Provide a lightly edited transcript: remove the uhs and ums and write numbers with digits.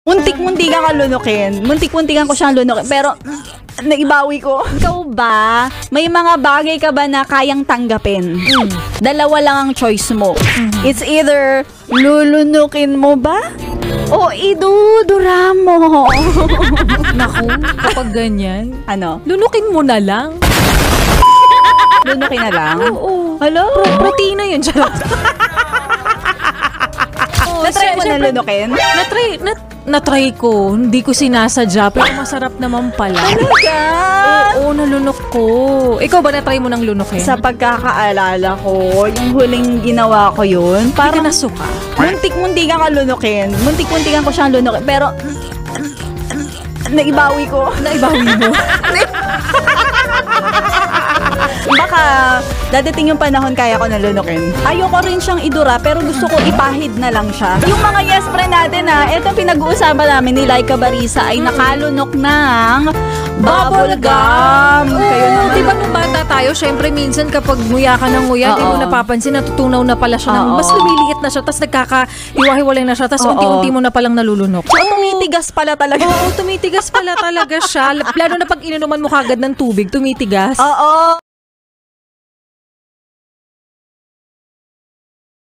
Muntik-muntikan ka lunukin. Muntik-muntikan ko siyang lunukin. Pero, naibawi ko. Ikaw ba, may mga bagay ka ba na kayang tanggapin? Dalawa lang ang choice mo. It's either, lulunukin mo ba? O idudura mo? Naku, kapag ganyan, Ano? lunukin mo na lang. Lunukin na lang? Oo. Hello? Protina yun, charot. Natry mo na lunukin? Natry ko. Hindi ko sinasadya, pero masarap naman pala. Talaga? Oo, nalunok ko. Ikaw ba natry mo ng lunukin? Sa pagkakaalala ko, yung huling ginawa ko yun, Hindi ka parang nasuka. muntik-muntikan ka lunukin. Muntik-muntikan ko siyang lunukin. Pero, naibawi ko. Naibawi mo. Baka dadating yung panahon kaya ko na lunukin. Ayoko rin siyang idura pero gusto ko ipahid na lang siya. Yung mga yes friend natin etong pinag-uusapan namin ni Laika Barisa ay nakalunok ng bubble gum. Kayo naman. Di ba nung bata tayo, syempre minsan kapag nguya ka ng nguya, di mo Oo. napapansin, natutunaw na pala siya ng, Oo. mas lumiliit na siya, tapos nagkakahiwa-hiwalay na siya, tapos Oo. unti-unti mo na palang nalulunok. So, tumitigas pala talaga. Oo, tumitigas pala talaga siya. Lalo na pag ininuman mo kagad ng tubig, tumitigas. Oo.